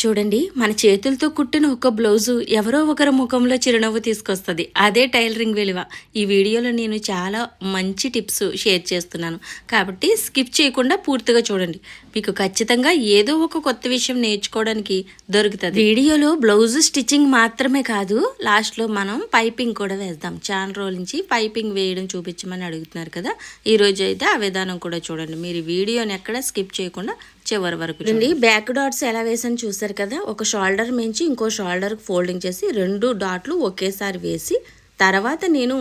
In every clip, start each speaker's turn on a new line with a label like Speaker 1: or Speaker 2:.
Speaker 1: చూడండి, మన చేతులతో కుట్టిన ఒక బ్లౌజు ఎవరో ఒకరి ముఖంలో చిరునవ్వు తీసుకొస్తుంది. అదే టైలరింగ్ విలువ. ఈ వీడియోలో నేను చాలా మంచి టిప్స్ షేర్ చేస్తున్నాను కాబట్టి స్కిప్ చేయకుండా పూర్తిగా చూడండి. మీకు ఖచ్చితంగా ఏదో ఒక కొత్త విషయం నేర్చుకోవడానికి దొరుకుతుంది. వీడియోలో బ్లౌజ్ స్టిచ్చింగ్ మాత్రమే కాదు, లాస్ట్లో మనం పైపింగ్ కూడా వేద్దాం. చాలా రోజుల నుంచి పైపింగ్ వేయడం చూపించమని అడుగుతున్నారు కదా, ఈరోజు అయితే ఆ విధానం కూడా చూడండి. మీరు వీడియోని ఎక్కడ స్కిప్ చేయకుండా చివరి వరకు చూడండి. బ్యాక్ డాట్స్ ఎలా వేసాను చూసారు కదా, ఒక షోల్డర్ మించి ఇంకో షోల్డర్కి ఫోల్డింగ్ చేసి 2 డాట్లు ఒకేసారి వేసి తర్వాత నేను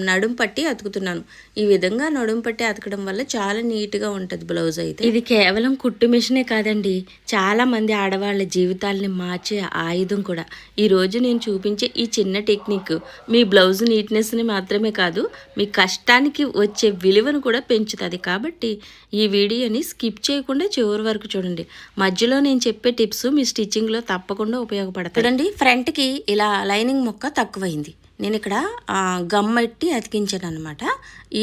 Speaker 1: నడుం పట్టి అతుకుతున్నాను. ఈ విధంగా నడుం పట్టి అతకడం వల్ల చాలా నీట్గా ఉంటుంది బ్లౌజ్. అయితే ఇది కేవలం కుట్టు మిషనే కాదండి, చాలా మంది ఆడవాళ్ళ జీవితాలని మార్చే ఆయుధం కూడా. ఈరోజు నేను చూపించే ఈ చిన్న టెక్నిక్ మీ బ్లౌజ్ నీట్నెస్ని మాత్రమే కాదు, మీ కష్టానికి వచ్చే విలువను కూడా పెంచుతుంది. కాబట్టి ఈ వీడియోని స్కిప్ చేయకుండా చివరి వరకు చూడండి. మధ్యలో నేను చెప్పే టిప్స్ మీ స్టిచ్చింగ్లో తప్పకుండా ఉపయోగపడతాయి. చూడండి, ఫ్రంట్కి ఇలా లైనింగ్ ముక్క తక్కువైంది. నేను ఇక్కడ గమ్మెట్టి అతికించాను అనమాట.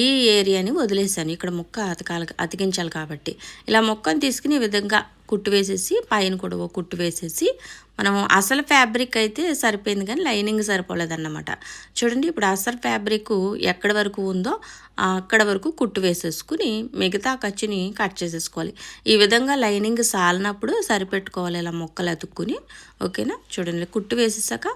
Speaker 1: ఈ ఏరియాని వదిలేసాను, ఇక్కడ ముక్క అతికించాలి కాబట్టి. ఇలా ముక్కను తీసుకుని ఈ విధంగా కుట్టు వేసేసి పైన కూడా ఒక కుట్టు వేసేసి మనము అసలు ఫ్యాబ్రిక్ అయితే సరిపోయింది కానీ లైనింగ్ సరిపోలేదన్నమాట. చూడండి, ఇప్పుడు అసలు ఫ్యాబ్రిక్ ఎక్కడి వరకు ఉందో అక్కడ వరకు కుట్టు వేసేసుకుని మిగతా ఖర్చుని కట్ చేసేసుకోవాలి. ఈ విధంగా లైనింగ్ సాలినప్పుడు సరిపెట్టుకోవాలి, ఇలా ముక్కలు అతుక్కుని. ఓకేనా, చూడండి, కుట్టు వేసేసాక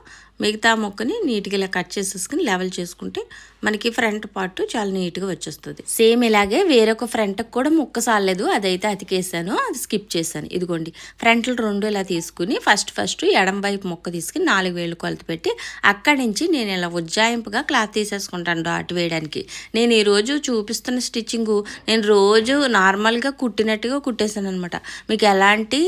Speaker 1: మిగతా ముక్కని నీట్గా ఇలా కట్ చేసేసుకుని లెవెల్ చేసుకుంటే మనకి ఫ్రంట్ పార్ట్ చాలా నీట్గా వచ్చేస్తుంది. సేమ్ ఇలాగే వేరొక ఫ్రంట్కి కూడా ముక్క సాలేదు, అదైతే అతికేసాను, అది స్కిప్ చేశాను. ఇదిగోండి, ఫ్రంట్లు 2 ఇలా తీసుకుని ఫస్ట్ ఎడం వైపు ముక్క తీసుకుని 4 వేలు కొలత పెట్టి అక్కడి నుంచి నేను ఇలా ఉజ్జాయింపుగా క్లాత్ తీసేసుకుంటాను డాట్ వేయడానికి. నేను ఈరోజు చూపిస్తున్న స్టిచ్చింగు నేను రోజు నార్మల్గా కుట్టినట్టుగా కుట్టేశాను అనమాట. మీకు ఎలాంటి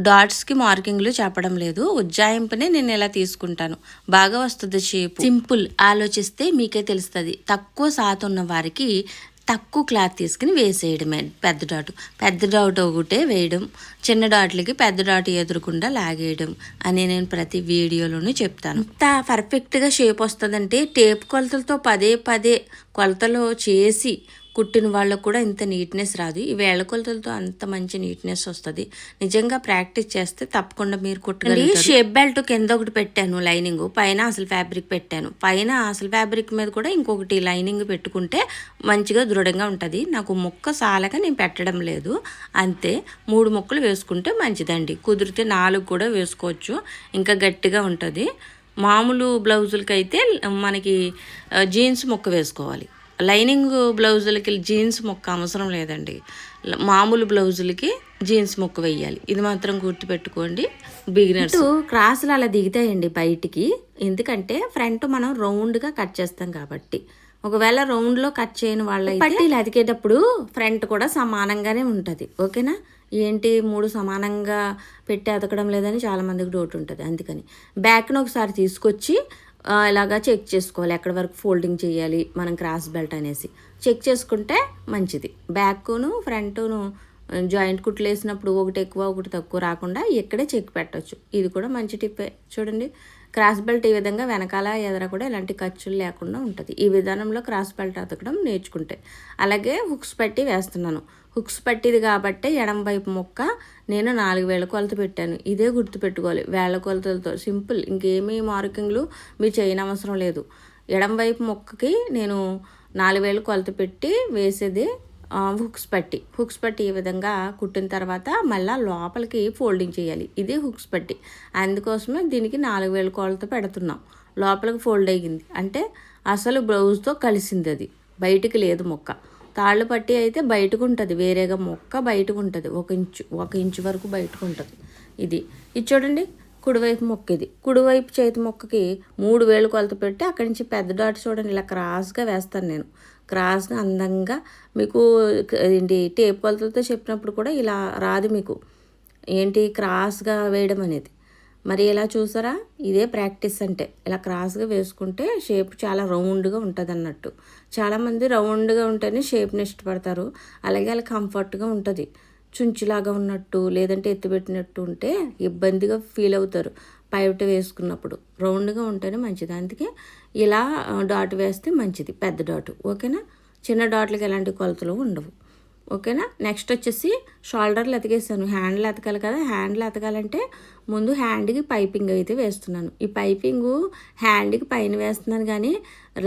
Speaker 1: డాట్స్కి మార్కింగ్లు చెప్పడం లేదు, ఉజ్జాయింపునే నేను ఇలా తీసుకుంటాను. బాగా వస్తుంది షేప్. సింపుల్ ఆలోచిస్తే మీకే తెలుస్తుంది. తక్కువ సాత్ ఉన్న వారికి తక్కువ క్లాత్ తీసుకుని వేసేయడమే. పెద్ద డాట్ ఒకటే వేయడం, చిన్న డాట్లకి పెద్ద డాట్ ఎదురకుండా లాగేయడం అని నేను ప్రతి వీడియోలోనూ చెప్తాను. ఇంత పర్ఫెక్ట్గా షేప్ వస్తుందంటే టేప్ కొలతలతో పదే కొలతలు చేసి కుట్టిన వాళ్ళకు కూడా ఇంత నీట్నెస్ రాదు. ఈ వేళ్ల కొలతలతో అంత మంచి నీట్నెస్ వస్తుంది. నిజంగా ప్రాక్టీస్ చేస్తే తప్పకుండా మీరు కుట్టగలరు. షేప్ బెల్ట్ కింద ఒకటి పెట్టాను లైనింగ్, పైన అసలు ఫ్యాబ్రిక్ పెట్టాను. పైన అసలు ఫ్యాబ్రిక్ మీద కూడా ఇంకొకటి లైనింగ్ పెట్టుకుంటే మంచిగా దృఢంగా ఉంటుంది. నాకు ముక్క సాలగా నేను పెట్టడం లేదు, అంతే. 3 ముక్కలు వేసుకుంటే మంచిదండి. కుదిరితే 4 కూడా వేసుకోవచ్చు, ఇంకా గట్టిగా ఉంటుంది. మామూలు బ్లౌజులకి అయితే మనకి జీన్స్ ముక్క వేసుకోవాలి. లైనింగ్ బ్లౌజులకి జీన్స్ మొక్క అవసరం లేదండి, మామూలు బ్లౌజులకి జీన్స్ మొక్క వేయాలి. ఇది మాత్రం గుర్తుపెట్టుకోండి బిగినర్స్. క్రాసులు అలా దిగుతాయండి బయటికి, ఎందుకంటే ఫ్రంట్ మనం రౌండ్గా కట్ చేస్తాం కాబట్టి. ఒకవేళ రౌండ్లో కట్ చేయని వాళ్ళు పట్టీలు అతికేటప్పుడు ఫ్రంట్ కూడా సమానంగానే ఉంటుంది. ఓకేనా, ఏంటి 3 సమానంగా పెట్టి అతకడం లేదని చాలామందికి డౌట్ ఉంటుంది. అందుకని బ్యాక్ను ఒకసారి తీసుకొచ్చి ఇలాగా చెక్ చేసుకోవాలి, ఎక్కడి వరకు ఫోల్డింగ్ చేయాలి మనం క్రాస్ బెల్ట్ అనేసి చెక్ చేసుకుంటే మంచిది. బ్యాక్ను ఫ్రంట్ను జాయింట్ కుట్లు వేసినప్పుడు ఒకటి ఎక్కువ ఒకటి తక్కువ రాకుండా ఇక్కడే చెక్ పెట్టవచ్చు. ఇది కూడా మంచి టిప్పే. చూడండి, క్రాస్ బెల్ట్ ఈ విధంగా వెనకాల ఎదర కూడా ఎలాంటి ఖర్చులు లేకుండా ఉంటుంది. ఈ విధానంలో క్రాస్ బెల్ట్ అతకడం నేర్చుకుంటే. అలాగే హుక్స్ పెట్టి వేస్తున్నాను. హుక్స్ పట్టిది కాబట్టి ఎడం వైపు ముక్క నేను 4 వేల కొలత పెట్టాను. ఇదే గుర్తుపెట్టుకోవాలి, వేళ్ల కొలతలతో సింపుల్, ఇంకేమీ మార్కింగ్లు మీరు చేయనవసరం లేదు. ఎడం వైపు ముక్కకి నేను 4 వేలు కొలత పెట్టి వేసేది హుక్స్ పట్టి ఈ విధంగా కుట్టిన తర్వాత మళ్ళీ లోపలికి ఫోల్డింగ్ చేయాలి. ఇదే హుక్స్ పట్టి. అందుకోసమే దీనికి 4 వేలు కొలత పెడుతున్నాం. లోపలికి ఫోల్డ్ అయ్యింది అంటే అసలు బ్లౌజ్తో కలిసింది, అది బయటికి లేదు ముక్క. తాళ్ళు పట్టి అయితే బయటకు ఉంటుంది, వేరేగా మొక్క బయటకు ఉంటుంది, 1 ఇంచు వరకు బయటకు ఉంటుంది. ఇది చూడండి, కుడివైపు మొక్క. ఇది కుడివైపు చేతి మొక్కకి 3 వేలు కొలత పెట్టి అక్కడి నుంచి పెద్ద డాట్ చూడండి ఇలా క్రాస్గా వేస్తాను నేను. క్రాస్గా అందంగా మీకు ఏంటి టేప్ కొలతలతో చెప్పినప్పుడు కూడా ఇలా రాదు మీకు, ఏంటి క్రాస్గా వేయడం అనేది. మరి ఇలా చూసారా, ఇదే ప్రాక్టీస్ అంటే. ఇలా క్రాస్గా వేసుకుంటే షేప్ చాలా రౌండ్గా ఉంటుంది అన్నట్టు. చాలామంది రౌండ్గా ఉంటేనే షేప్ని ఇష్టపడతారు, అలాగే అలా కంఫర్ట్గా ఉంటుంది. చుంచులాగా ఉన్నట్టు లేదంటే ఎత్తిపెట్టినట్టు ఉంటే ఇబ్బందిగా ఫీల్ అవుతారు పైట వేసుకున్నప్పుడు. రౌండ్గా ఉంటేనే మంచిది, అందుకే ఇలా డాట్ వేస్తే మంచిది, పెద్ద డాట్. ఓకేనా, చిన్న డాట్లకి ఎలాంటి కొలతలు ఉండవు. ఓకేనా. నెక్స్ట్ వచ్చేసి షోల్డర్లు ఎతికేసాను, హ్యాండ్లు ఎతకాలి కదా. హ్యాండ్లు ఎతకాలంటే ముందు హ్యాండ్కి పైపింగ్ అయితే వేస్తున్నాను. ఈ పైపింగు హ్యాండ్కి పైన వేస్తున్నాను కానీ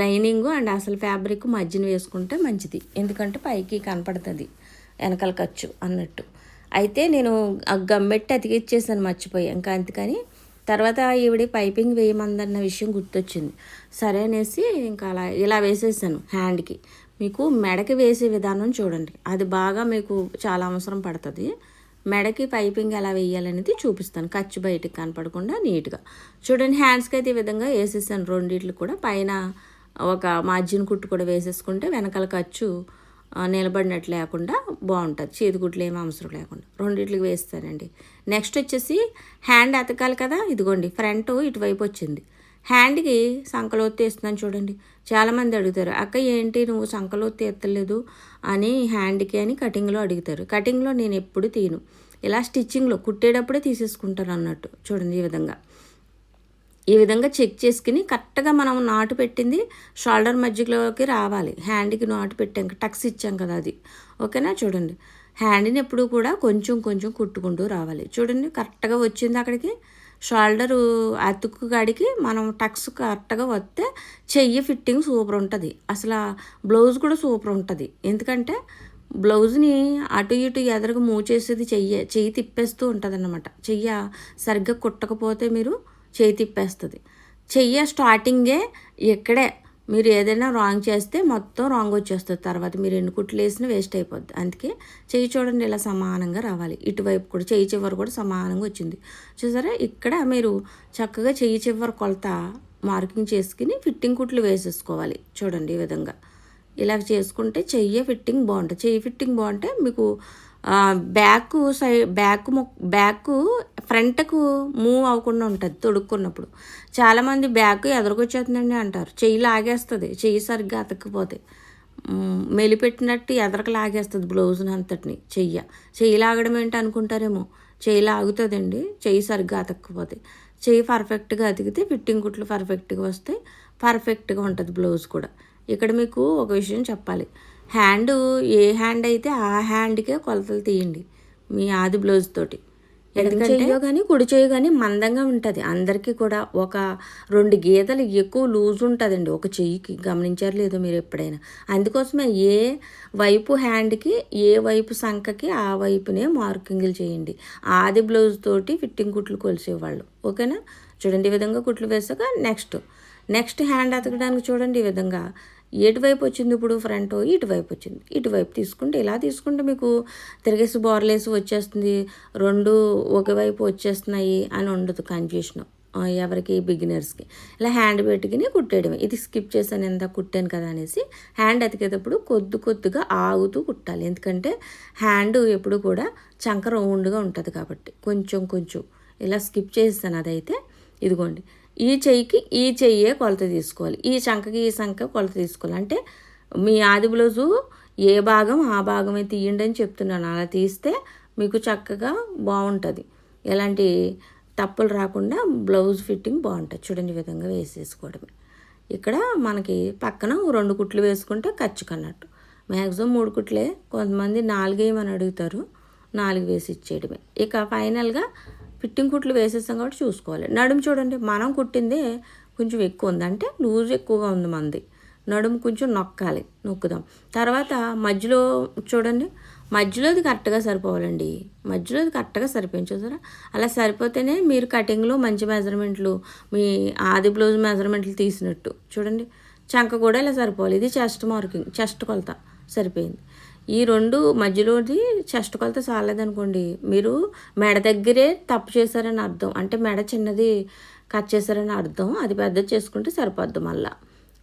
Speaker 1: లైనింగ్ అండ్ అసలు ఫ్యాబ్రిక్ మధ్యన వేసుకుంటే మంచిది, ఎందుకంటే పైకి కనపడుతుంది వెనకాల ఖర్చు అన్నట్టు. అయితే నేను ఆ గమ్మెట్టి అతికిచ్చేసాను మర్చిపోయి, ఇంకా అందుకని తర్వాత ఈవిడ పైపింగ్ వేయమందన్న విషయం గుర్తొచ్చింది. సరే అనేసి ఇంకా ఇలా వేసేసాను హ్యాండ్కి. మీకు మెడకి వేసే విధానం చూడండి, అది బాగా మీకు చాలా అవసరం పడుతుంది. మెడకి పైపింగ్ ఎలా వేయాలనేది చూపిస్తాను, ఖర్చు బయటకు కనపడకుండా నీట్గా చూడండి. హ్యాండ్స్కి అయితే ఈ విధంగా వేసేసాను, రెండిట్లు కూడా. పైన ఒక మార్జిన్ కుట్టు కూడా వేసేసుకుంటే వెనకాల ఖర్చు నిలబడినట్లు లేకుండా బాగుంటుంది, చేతికుట్లు ఏమీ అవసరం లేకుండా రెండిట్లకి వేస్తానండి. నెక్స్ట్ వచ్చేసి హ్యాండ్ అతకాలి కదా. ఇదిగోండి ఫ్రంట్ ఇటువైపు వచ్చింది, హ్యాండ్కి సంకలోత్తి వేస్తున్నాను చూడండి. చాలామంది అడుగుతారు, అక్క ఏంటి నువ్వు సంకలోత్తి ఎత్తలేదు అని హ్యాండ్కి అని కటింగ్లో అడుగుతారు. కటింగ్లో నేను ఎప్పుడు తీను, ఇలా స్టిచ్చింగ్లో కుట్టేటప్పుడే తీసేసుకుంటాను అన్నట్టు. చూడండి ఈ విధంగా చెక్ చేసుకుని కరెక్ట్గా మనం నాటు పెట్టింది షోల్డర్ మధ్యలోకి రావాలి. హ్యాండ్కి నాటు పెట్టాం, టక్స్ ఇచ్చాం కదా అది, ఓకేనా. చూడండి హ్యాండ్ని ఎప్పుడు కూడా కొంచెం కొంచెం కుట్టుకుంటూ రావాలి. చూడండి కరెక్ట్గా వచ్చింది అక్కడికి. షోల్డరు అతుక్కు కాడికి మనం టక్స్ కరెక్ట్గా వస్తే చెయ్యి ఫిట్టింగ్ సూపర్ ఉంటుంది, అసలు బ్లౌజ్ కూడా సూపర్ ఉంటుంది. ఎందుకంటే బ్లౌజ్ని అటు ఇటు ఎదురుగా మూవ్ చేసేది చెయ్యి తిప్పేస్తూ ఉంటుంది అన్నమాట. చెయ్యి సరిగ్గా కుట్టకపోతే మీరు చెయ్యి తిప్పేస్తుంది. చెయ్యి స్టార్టింగే ఇక్కడే మీరు ఏదైనా రాంగ్ చేస్తే మొత్తం రాంగ్ వచ్చేస్తుంది, తర్వాత మీరు ఎన్ని కుట్లు వేసినా వేస్ట్ అయిపోద్ది. అందుకే చెయ్యి చూడండి ఇలా సమానంగా రావాలి. ఇటువైపు కూడా చెయ్యి చివరి కూడా సమానంగా వచ్చింది చూసారా. ఇక్కడ మీరు చక్కగా చెయ్యి చివరి కొలత మార్కింగ్ చేసుకుని ఫిట్టింగ్ కుట్లు వేసేసుకోవాలి. చూడండి ఈ విధంగా ఇలా చేసుకుంటే చెయ్యి ఫిట్టింగ్ బాగుంటుంది. చెయ్యి ఫిట్టింగ్ బాగుంటే మీకు బ్యాక్ ఫ్రంట్కు మూవ్ అవ్వకుండా ఉంటుంది తొడుక్కున్నప్పుడు. చాలామంది బ్యాక్ ఎదరకొచ్చేస్తుందండి అంటారు, చెయ్యి లాగేస్తుంది, చెయ్యి సరిగ్గా అతకపోతే మెలిపెట్టినట్టు ఎదరకు లాగేస్తుంది బ్లౌజ్ని అంతటిని. చెయ్యి లాగడం ఏంటి అనుకుంటారేమో, చెయ్యి లాగుతుందండి చెయ్యి సరిగ్గా అతకపోతే. చెయ్యి పర్ఫెక్ట్గా అతికితే ఫిట్టింగ్ కుట్లు పర్ఫెక్ట్గా వస్తాయి, పర్ఫెక్ట్గా ఉంటుంది బ్లౌజ్ కూడా. ఇక్కడ మీకు ఒక విషయం చెప్పాలి, హ్యాండ్ ఏ హ్యాండ్ అయితే ఆ హ్యాండ్కే కొలతలు తీయండి మీ ఆది బ్లౌజ్ తోటి. ఎందుకంటే కానీ కుడి చేయి కానీ మందంగా ఉంటుంది, అందరికీ కూడా ఒక 2 గీతలు ఎక్కువ లూజ్ ఉంటుందండి ఒక చెయ్యికి, గమనించారు లేదో మీరు ఎప్పుడైనా. అందుకోసమే ఏ వైపు హ్యాండ్కి ఏ వైపు సంఖకి ఆ వైపునే మార్కింగ్లు చేయండి. ఆది బ్లౌజ్ తోటి ఫిట్టింగ్ కుట్లు కొలిసేవాళ్ళు, ఓకేనా. చూడండి ఈ విధంగా కుట్లు వేసాక నెక్స్ట్ హ్యాండ్ అతకడానికి చూడండి ఈ విధంగా ఎటువైపు వచ్చింది ఇప్పుడు ఫ్రంట్, ఇటువైపు వచ్చింది. ఇటువైపు తీసుకుంటే ఇలా తీసుకుంటే మీకు తిరిగేసి బోర్లేసి వచ్చేస్తుంది, 2 ఒకవైపు వచ్చేస్తున్నాయి అని ఉండదు కన్ఫ్యూషన్ ఎవరికి, బిగినర్స్కి. ఇలా హ్యాండ్ పెట్టుకుని కుట్టేయడమే. ఇది స్కిప్ చేశాను, ఎంత కుట్టాను కదా అనేసి. హ్యాండ్ అతికేటప్పుడు కొద్దిగా ఆగుతూ కుట్టాలి, ఎందుకంటే హ్యాండ్ ఎప్పుడు కూడా చంక రౌండ్గా ఉంటుంది కాబట్టి. కొంచెం ఇలా స్కిప్ చేస్తాను అదైతే. ఇదిగోండి ఈ చెయ్యికి ఈ చెయ్యే కొలత తీసుకోవాలి, ఈ చంకకి ఈ సంఖ కొలత తీసుకోవాలి. అంటే మీ ఆది బ్లౌజు ఏ భాగం ఆ భాగమే తీయండి అని చెప్తున్నాను. అలా తీస్తే మీకు చక్కగా బాగుంటుంది, ఎలాంటి తప్పులు రాకుండా బ్లౌజ్ ఫిట్టింగ్ బాగుంటుంది. చూడండి ఈ విధంగా వేసేసుకోవడమే. ఇక్కడ మనకి పక్కన 2 కుట్లు వేసుకుంటే ఖర్చుకు అన్నట్టు. మ్యాక్సిమం 3 కుట్లే, కొంతమంది 4 వేయమని అడుగుతారు, 4 వేసి ఇచ్చేయడమే. ఇక ఫైనల్గా ఫిట్టింగ్ కుట్లు వేసేస్తాం కాబట్టి చూసుకోవాలి. నడుము చూడండి, మనం కుట్టిందే కొంచెం ఎక్కువ ఉంది, అంటే లూజ్ ఎక్కువగా ఉంది మంది. నడుము కొంచెం నొక్కుదాం. తర్వాత మధ్యలో చూడండి, మధ్యలోది కరెక్ట్గా సరిపోవాలండి, మధ్యలోది కరెక్ట్గా సరిపోయింది చూసారా. అలా సరిపోతేనే మీరు కటింగ్లో మంచి మెజర్మెంట్లు, మీ ఆది బ్లౌజ్ మెజర్మెంట్లు తీసినట్టు. చూడండి చంక కూడా ఇలా సరిపోవాలి. ఇది చెస్ట్ మార్కింగ్, చెస్ట్ కొలత సరిపోయింది. ఈ 2 మధ్యలోది చెస్ట్ కొలత చాలేదనుకోండి, మీరు మెడ దగ్గరే తప్పు చేశారని అర్థం, అంటే మెడ చిన్నది కట్ చేశారని అర్థం. అది పెద్దది చేసుకుంటే సరిపోద్ది మళ్ళా,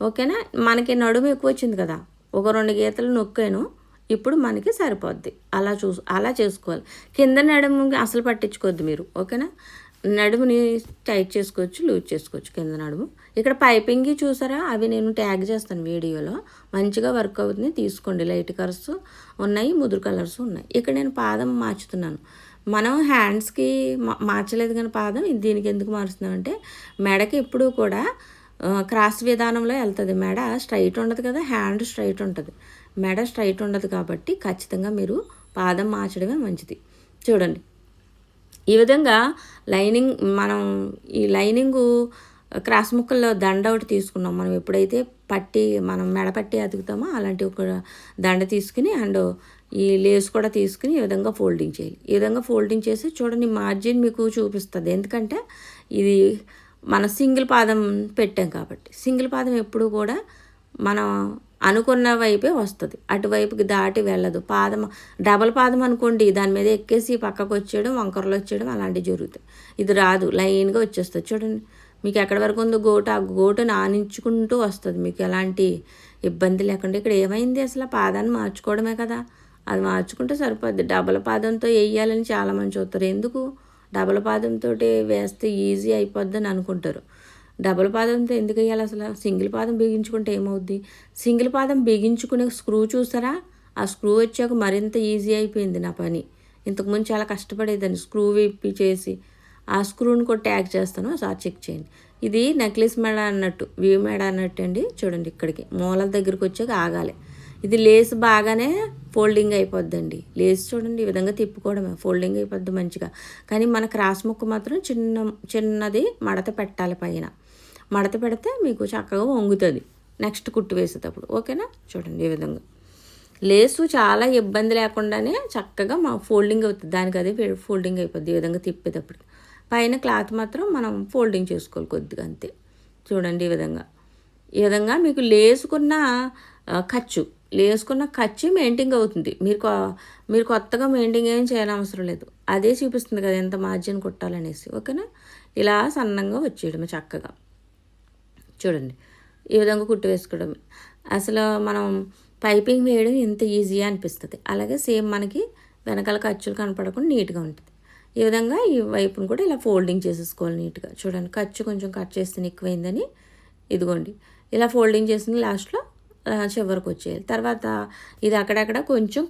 Speaker 1: ఓకేనా. మనకి నడుము ఎక్కువ వచ్చింది కదా, ఒక 2 గీతలు నొక్కాను, ఇప్పుడు మనకి సరిపోద్ది. అలా చేసుకోవాలి. కింద నడుము అసలు పట్టించుకోవద్దు మీరు, ఓకేనా. నడుముని టైట్ చేసుకోవచ్చు, లూజ్ చేసుకోవచ్చు కింద నడుము. ఇక్కడ పైపింగ్ చూసారా, అవి నేను ట్యాగ్ చేస్తాను వీడియోలో, మంచిగా వర్క్ అవుతుంది. తీసుకోండి, లైట్ కలర్స్ ఉన్నాయి, ముదురు కలర్స్ ఉన్నాయి. ఇక్కడ నేను పాదం మార్చుతున్నాను. మనం హ్యాండ్స్కి మార్చలేదు కానీ పాదం దీనికి ఎందుకు మారుస్తున్నామంటే మెడకి ఎప్పుడూ కూడా క్రాస్ విధానంలో వెళ్తుంది. మెడ స్ట్రైట్ ఉండదు కదా, హ్యాండ్ స్ట్రైట్ ఉంటుంది. మెడ స్ట్రైట్ ఉండదు కాబట్టి ఖచ్చితంగా మీరు పాదం మార్చడమే మంచిది. చూడండి ఈ విధంగా లైనింగ్ మనం ఈ లైనింగు క్రాస్ ముక్కల్లో దండ ఒకటి తీసుకున్నాం. మనం ఎప్పుడైతే మనం మెడ పట్టి అతుకుతామో అలాంటి ఒక దండ తీసుకుని అండ్ ఈ లేస్ కూడా తీసుకుని ఈ విధంగా ఫోల్డింగ్ చేయాలి. ఈ విధంగా ఫోల్డింగ్ చేసి చూడండి మార్జిన్ మీకు చూపిస్తుంది. ఎందుకంటే ఇది మన సింగిల్ పాదం పెట్టాం కాబట్టి. సింగిల్ పాదం ఎప్పుడు కూడా మనం అనుకున్న వైపే వస్తుంది, అటువైపుకి దాటి వెళ్ళదు. డబల్ పాదం అనుకోండి, దాని మీద ఎక్కేసి పక్కకు వచ్చేయడం, వంకరలు వచ్చేయడం అలాంటివి జరుగుతాయి. ఇది రాదు, లైన్గా వచ్చేస్తుంది. చూడండి మీకు ఎక్కడి వరకు ఉందో గోటు, ఆ గోటును ఆనించుకుంటూ వస్తుంది, మీకు ఎలాంటి ఇబ్బంది లేకుండా. ఇక్కడ ఏమైంది, అసలు పాదాన్ని మార్చుకోవడమే కదా, అది మార్చుకుంటే సరిపోద్ది. డబల్ పాదంతో వేయాలని చాలామంది చూస్తారు. ఎందుకు డబల్ పాదంతో వేస్తే ఈజీ అయిపోద్దని అనుకుంటారు. డబుల్ పాదంతో ఎందుకు వేయాలి అసలు? సింగిల్ పాదం బిగించుకుంటే ఏమవుద్ది? సింగిల్ పాదం బిగించుకునే స్క్రూ చూసారా, ఆ స్క్రూ వచ్చాక మరింత ఈజీ అయిపోయింది నా పని. ఇంతకుముందు చాలా కష్టపడేదాన్ని స్క్రూ విప్పి చేసి. ఆ స్క్రూని కూడా ట్యాగ్ చేస్తాను, సార్ చెక్ చేయండి. ఇది నెక్లెస్ మెడ అన్నట్టు, వ్యూ మెడ అన్నట్టు అండి. చూడండి ఇక్కడికి మూలల దగ్గరికి వచ్చాక ఆగాలి. ఇది లేస్ బాగానే ఫోల్డింగ్ అయిపోద్దండి. లేస్ చూడండి ఈ విధంగా తిప్పుకోవడమే ఫోల్డింగ్ అయిపోద్ది మంచిగా. కానీ మన క్రాస్ ముక్క మాత్రం చిన్నది మడత పెట్టాలి పైన. మడత పెడితే మీకు చక్కగా వంగుతుంది నెక్స్ట్ కుట్టు వేసేటప్పుడు. ఓకేనా? చూడండి ఈ విధంగా లేసు చాలా ఇబ్బంది లేకుండానే చక్కగా ఫోల్డింగ్ అవుతుంది, దానికి అదే ఫోల్డింగ్ అయిపోద్ది. ఈ విధంగా తిప్పేటప్పుడు పైన క్లాత్ మాత్రం మనం ఫోల్డింగ్ చేసుకోవాలి కొద్దిగా, అంతే. చూడండి ఈ విధంగా మీకు లేసుకున్న ఖర్చు మెయింటైన్ అవుతుంది. మీరు కొత్తగా మెయింటైన్ ఏం చేయనవసరం లేదు, అదే చూపిస్తుంది కదా ఎంత మార్జిన్ కుట్టాలనేసి. ఓకేనా? ఇలా సన్నంగా వచ్చేయడమే చక్కగా. చూడండి ఈ విధంగా కుట్టు వేసుకోవడమే. అసలు మనం పైపింగ్ వేయడం ఎంత ఈజీ అనిపిస్తుంది. అలాగే సేమ్ మనకి వెనకాల ఖర్చులు కనపడకుండా నీట్గా ఉంటుంది. ఈ విధంగా ఈ వైపును కూడా ఇలా ఫోల్డింగ్ చేసేసుకోవాలి నీట్గా. చూడండి ఖర్చు కొంచెం కట్ చేస్తే ఎక్కువైందని ఇదిగోండి ఇలా ఫోల్డింగ్ చేసింది లాస్ట్లో చివరికి వచ్చేయాలి. తర్వాత ఇది అక్కడక్కడ కొంచెం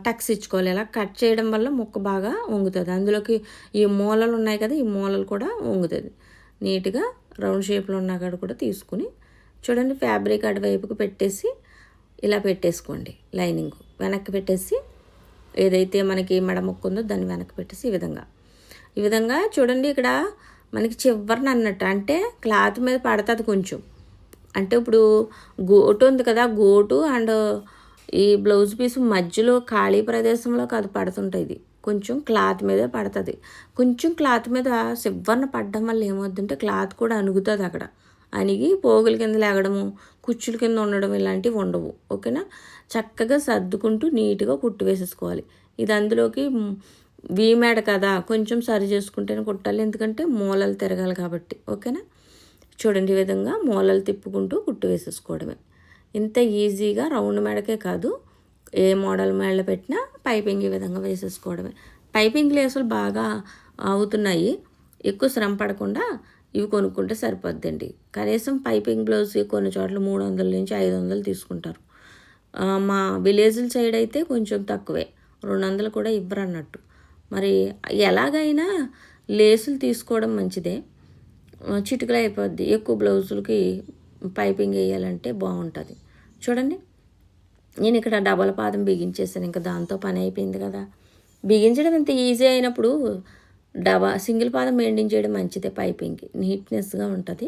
Speaker 1: టక్స్ ఇచ్చుకోవాలి. ఇలా కట్ చేయడం వల్ల ముక్క బాగా వంగుతుంది. అందులోకి ఈ మూలలు ఉన్నాయి కదా, ఈ మూలలు కూడా వంగుతుంది నీట్గా. రౌండ్ షేప్లో ఉన్న కాడ కూడా తీసుకుని చూడండి ఫ్యాబ్రిక్ అటువైపుకి పెట్టేసి ఇలా పెట్టేసుకోండి. లైనింగ్ వెనక్కి పెట్టేసి ఏదైతే మనకి మెడ ముక్క ఉందో దాన్ని వెనక్కి పెట్టేసి ఈ విధంగా చూడండి. ఇక్కడ మనకి చివరిని అన్నట్టు అంటే క్లాత్ మీద పడుతుంది కొంచెం. అంటే ఇప్పుడు గోటు ఉంది కదా, గోటు అండ్ ఈ బ్లౌజ్ పీస్ మధ్యలో ఖాళీ ప్రదేశంలో కాదు పడుతుంటుంది. ఇది కొంచెం క్లాత్ మీదే పడుతుంది. కొంచెం క్లాత్ మీద చివరన పడడం వల్ల ఏమవుతుందంటే క్లాత్ కూడా అణుగుతుంది. అక్కడ అణిగి పోగుల కింద లేగడము, కుచ్చుల కింద ఉండడం ఇలాంటివి ఉండవు. ఓకేనా? చక్కగా సర్దుకుంటూ నీట్గా కుట్టు వేసేసుకోవాలి. ఇది అందులోకి వీమేడ కదా, కొంచెం సరి చేసుకుంటేనే కుట్టాలి, ఎందుకంటే మూలలు తిరగాలి కాబట్టి. ఓకేనా? చూడండి ఈ విధంగా మూలలు తిప్పుకుంటూ కుట్టు వేసేసుకోవడమే. ఇంత ఈజీగా రౌండ్ మెడకే కాదు, ఏ మోడల్ మెడలో పెట్టినా పైపింగ్ ఈ విధంగా వేసేసుకోవడమే. పైపింగ్ లేసులు బాగా అవుతున్నాయి, ఎక్కువ శ్రమ పడకుండా ఇవి కొనుక్కుంటే సరిపోద్దండి. కనీసం పైపింగ్ బ్లౌజ్ కొన్ని చోట్ల 300 నుంచి 500 తీసుకుంటారు. మా విలేజ్ల సైడ్ అయితే కొంచెం తక్కువే, 200 కూడా ఇవ్వరు అన్నట్టు. మరి ఎలాగైనా లేసులు తీసుకోవడం మంచిదే, చిటికలు అయిపోద్ది. ఎక్కువ బ్లౌజులకి పైపింగ్ వేయాలంటే బాగుంటుంది. చూడండి నేను ఇక్కడ డబల్ పాదం బిగించేసాను, ఇంకా దాంతో పని అయిపోయింది కదా. బిగించడం ఇంత ఈజీ అయినప్పుడు సింగిల్ పాదం మెయింటైన్ చేయడం మంచిదే. పైపింగ్కి నీట్నెస్గా ఉంటుంది,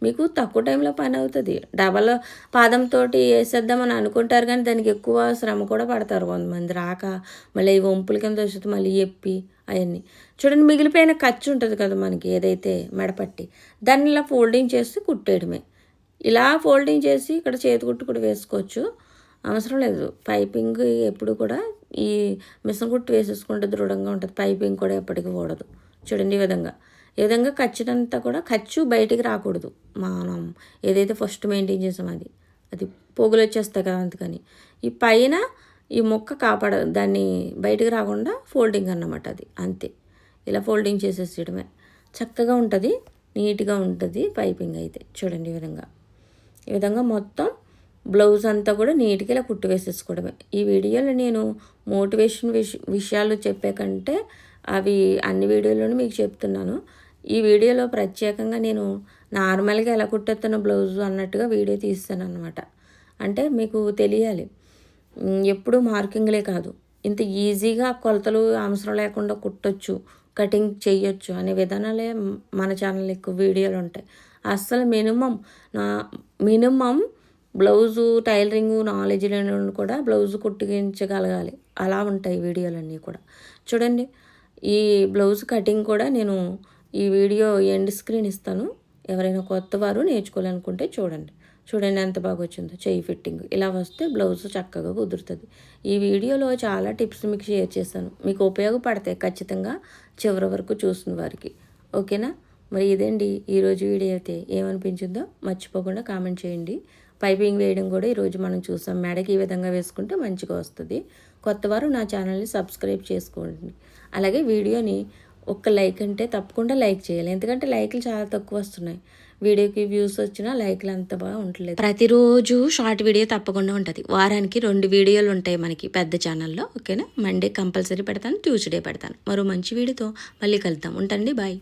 Speaker 1: మీకు తక్కువ టైంలో పని అవుతుంది. డబల్ పాదంతో వేసేద్దామని అనుకుంటారు కానీ దానికి ఎక్కువ శ్రమ కూడా పడతారు కొంతమంది. రాక మళ్ళీ వంపుల కింద వస్తుంది, మళ్ళీ ఎప్పి అవన్నీ. చూడండి మిగిలిపోయిన ఖర్చు ఉంటుంది కదా మనకి, ఏదైతే మెడపట్టి దాన్ని ఇలా ఫోల్డింగ్ చేసి కుట్టేయడమే. ఇలా ఫోల్డింగ్ చేసి ఇక్కడ చేతి కుట్టు కూడా వేసుకోవచ్చు, అవసరం లేదు. పైపింగ్ ఎప్పుడు కూడా ఈ మిషన్ కుట్టు వేసేసుకుంటే దృఢంగా ఉంటుంది, పైపింగ్ కూడా ఎప్పటికీ కూడదు. చూడండి ఈ విధంగా ఖర్చునంతా కూడా ఖర్చు బయటికి రాకూడదు. మనం ఏదైతే ఫస్ట్ మెయింటైన్ చేసామో అది పోగులు వచ్చేస్తాయి కదా, అందుకని ఈ పైన ఈ మొక్క దాన్ని బయటికి రాకుండా ఫోల్డింగ్ అన్నమాట, అది అంతే. ఇలా ఫోల్డింగ్ చేసేసేయడమే, చక్కగా ఉంటుంది, నీట్గా ఉంటుంది పైపింగ్ అయితే. చూడండి ఈ విధంగా మొత్తం బ్లౌజ్ అంతా కూడా నీట్గా ఇలా కుట్టు వేసేసుకోవడమే. ఈ వీడియోలో నేను మోటివేషన్ విషయాలు చెప్పే కంటే అవి అన్ని వీడియోలోనూ మీకు చెప్తున్నాను. ఈ వీడియోలో ప్రత్యేకంగా నేను నార్మల్గా ఎలా కుట్టేస్తాను బ్లౌజ్ అన్నట్టుగా వీడియో తీస్తాను అనమాట. అంటే మీకు తెలియాలి ఎప్పుడు మార్కింగ్లే కాదు, ఇంత ఈజీగా కొలతలు అవసరం లేకుండా కుట్టొచ్చు, కటింగ్ చేయొచ్చు అనే విధానాలే మన ఛానల్ ఎక్కువ వీడియోలు ఉంటాయి. అస్సలు మినిమం బ్లౌజు టైలరింగ్ నాలెడ్జ్ లేని వాళ్ళు కూడా బ్లౌజు కుట్టించగలగాలి, అలా ఉంటాయి వీడియోలన్నీ కూడా. చూడండి, ఈ బ్లౌజ్ కటింగ్ కూడా నేను ఈ వీడియో ఎండ్ స్క్రీన్ ఇస్తాను. ఎవరైనా కొత్త వారు నేర్చుకోవాలనుకుంటే చూడండి ఎంత బాగా వచ్చిందో చెయ్యి ఫిట్టింగ్. ఇలా వస్తే బ్లౌజ్ చక్కగా కుదురుతుంది. ఈ వీడియోలో చాలా టిప్స్ మీకు షేర్ చేశాను, మీకు ఉపయోగపడతాయి ఖచ్చితంగా చివరి వరకు చూసిన వారికి. ఓకేనా? మరి ఇదండి ఈరోజు వీడియో. అయితే ఏమనిపించిందో మర్చిపోకుండా కామెంట్ చేయండి. పైపింగ్ వేయడం కూడా ఈరోజు మనం చూసాం. మెడకి ఈ విధంగా వేసుకుంటే మంచిగా వస్తుంది. కొత్తవారు నా ఛానల్ని సబ్స్క్రైబ్ చేసుకోండి. అలాగే వీడియోని ఒక్క లైక్ అంటే తప్పకుండా లైక్ చేయాలి, ఎందుకంటే లైక్లు చాలా తక్కువ వస్తున్నాయి. వీడియోకి వ్యూస్ వచ్చినా లైక్లు అంత బాగా ఉండలేదు. ప్రతిరోజు షార్ట్ వీడియో తప్పకుండా ఉంటుంది. వారానికి 2 వీడియోలు ఉంటాయి మనకి పెద్ద ఛానల్లో. ఓకేనా? మండే కంపల్సరీ పెడతాను, ట్యూస్డే పెడతాను. మరో మంచి వీడియోతో మళ్ళీ కలుద్దాం. ఉంటాండి, బాయ్.